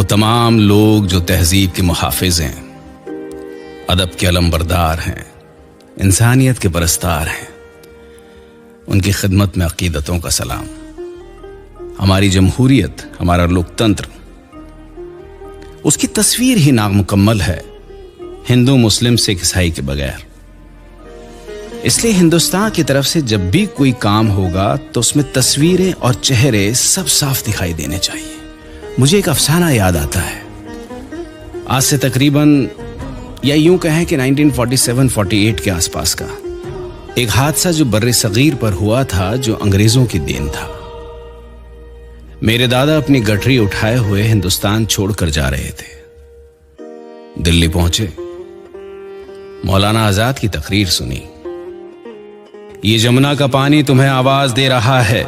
वो तमाम लोग जो तहजीब के मुहाफिज हैं, अदब के अलमबरदार हैं, इंसानियत के परस्तार हैं, उनकी खिदमत में अकीदतों का सलाम। हमारी जमहूरियत, हमारा लोकतंत्र, उसकी तस्वीर ही नामुकम्मल है हिंदू मुस्लिम सिख ईसाई के बगैर। इसलिए हिंदुस्तान की तरफ से जब भी कोई काम होगा तो उसमें तस्वीरें और चेहरे सब साफ दिखाई देने चाहिए। मुझे एक अफसाना याद आता है, आज से तकरीबन या यूं कहें कि 1947-48 के आसपास का एक हादसा जो बर्रे सगीर पर हुआ था, जो अंग्रेजों की देन था। मेरे दादा अपनी गठरी उठाए हुए हिंदुस्तान छोड़कर जा रहे थे। दिल्ली पहुंचे, मौलाना आजाद की तकरीर सुनी। ये जमुना का पानी तुम्हें आवाज दे रहा है,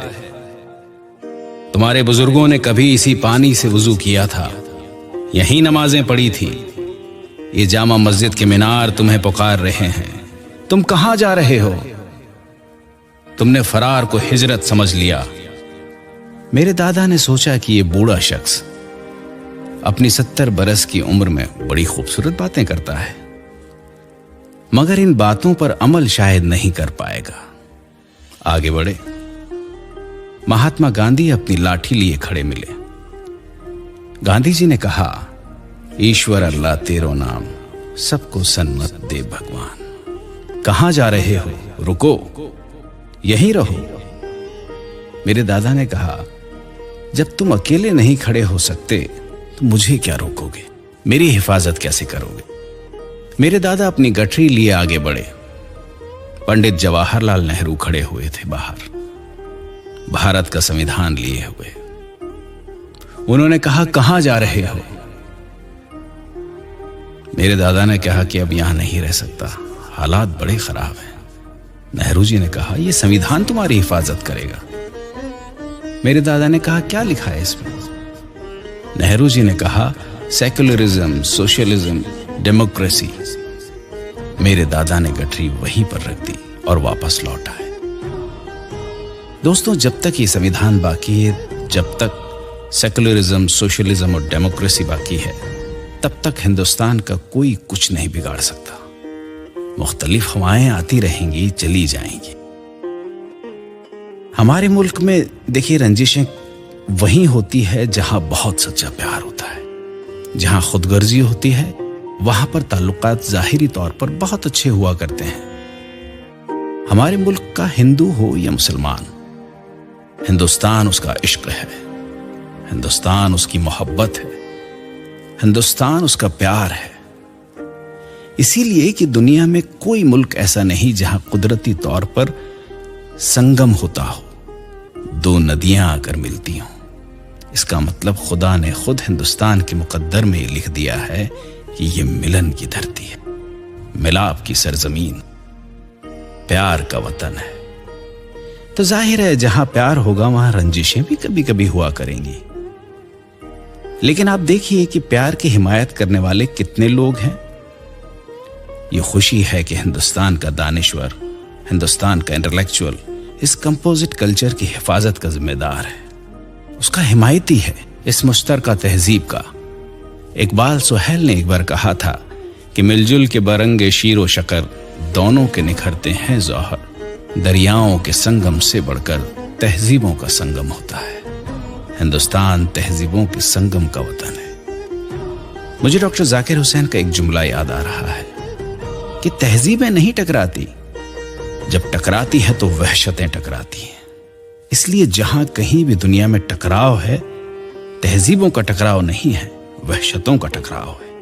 तुम्हारे बुजुर्गों ने कभी इसी पानी से वुजू किया था, यहीं नमाजें पढ़ी थी। ये जामा मस्जिद के मीनार तुम्हें पुकार रहे हैं, तुम कहां जा रहे हो? तुमने फरार को हिजरत समझ लिया। मेरे दादा ने सोचा कि ये बूढ़ा शख्स अपनी 70 बरस की उम्र में बड़ी खूबसूरत बातें करता है, मगर इन बातों पर अमल शायद नहीं कर पाएगा। आगे बढ़े। महात्मा गांधी अपनी लाठी लिए खड़े मिले। गांधी जी ने कहा, ईश्वर अल्लाह तेरो नाम, सबको सन्मत दे भगवान। कहां जा रहे हो? रुको, यहीं रहो। मेरे दादा ने कहा, जब तुम अकेले नहीं खड़े हो सकते तो मुझे क्या रोकोगे? मेरी हिफाजत कैसे करोगे? मेरे दादा अपनी गठरी लिए आगे बढ़े। पंडित जवाहरलाल नेहरू खड़े हुए थे बाहर, भारत का संविधान लिए हुए। उन्होंने कहा, कहां जा रहे हो? मेरे दादा ने कहा कि अब यहां नहीं रह सकता, हालात बड़े खराब हैं। नेहरू जी ने कहा, यह संविधान तुम्हारी हिफाजत करेगा। मेरे दादा ने कहा, क्या लिखा है इसमें? नेहरू जी ने कहा, सेक्युलरिज्म, सोशलिज्म, डेमोक्रेसी। मेरे दादा ने गठरी वहीं पर रख दी और वापस लौट आए। दोस्तों, जब तक ये संविधान बाकी है, जब तक सेक्युलरिज्म, सोशलिज्म और डेमोक्रेसी बाकी है, तब तक हिंदुस्तान का कोई कुछ नहीं बिगाड़ सकता। मुख्तलिफ हवाएं आती रहेंगी, चली जाएंगी। हमारे मुल्क में देखिए, रंजिशें वहीं होती है जहां बहुत सच्चा प्यार होता है। जहां खुदगर्जी होती है, वहां पर ताल्लुकात जाहिरी तौर पर बहुत अच्छे हुआ करते हैं। हमारे मुल्क का हिंदू हो या मुसलमान, हिंदुस्तान उसका इश्क है, हिंदुस्तान उसकी मोहब्बत है, हिंदुस्तान उसका प्यार है। इसीलिए कि दुनिया में कोई मुल्क ऐसा नहीं जहां कुदरती तौर पर संगम होता हो, दो नदियां आकर मिलती हों। इसका मतलब खुदा ने खुद हिंदुस्तान के मुकद्दर में लिख दिया है कि यह मिलन की धरती है, मिलाप की सरजमीन, प्यार का वतन है। तो जाहिर है जहां प्यार होगा वहां रंजिशें भी कभी कभी हुआ करेंगी। लेकिन आप देखिए कि प्यार की हिमायत करने वाले कितने लोग हैं। ये खुशी है कि हिंदुस्तान का दानिश्वर, हिंदुस्तान का इंटेलेक्चुअल इस कंपोजिट कल्चर की हिफाजत का जिम्मेदार है, उसका हिमायती है, इस मुश्तरका तहजीब का। इकबाल सुहेल ने एक बार कहा था कि मिलजुल के बरंगे शीरो शकर, दोनों के निखरते हैं जौहर। दरियाओं के संगम से बढ़कर तहजीबों का संगम होता है। हिंदुस्तान तहजीबों के संगम का वतन है। मुझे डॉक्टर जाकिर हुसैन का एक जुमला याद आ रहा है कि तहजीबें नहीं टकराती, जब टकराती है तो वहशतें टकराती हैं। इसलिए जहां कहीं भी दुनिया में टकराव है, तहजीबों का टकराव नहीं है, वहशतों का टकराव है।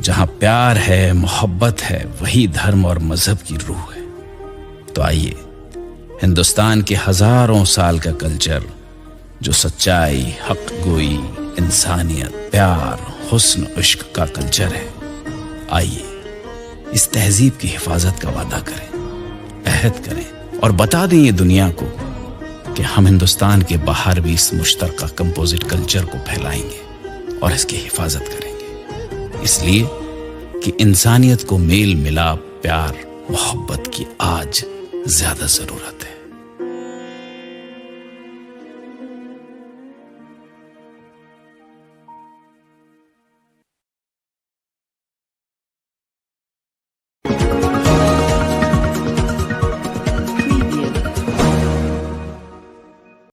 जहां प्यार है, मोहब्बत है, वही धर्म और मजहब की रूह है। तो आइए, हिंदुस्तान के हजारों साल का कल्चर जो सच्चाई, हक गोई, इंसानियत, प्यार, हुस्न, इश्क का कल्चर है, आइए इस तहजीब की हिफाजत का वादा करें, अहद करें और बता दें ये दुनिया को कि हम हिंदुस्तान के बाहर भी इस मुश्तरका कंपोजिट कल्चर को फैलाएंगे और इसकी हिफाजत करेंगे। इसलिए कि इंसानियत को मेल मिलाप, प्यार, मोहब्बत की आज ज्यादा जरूरत है।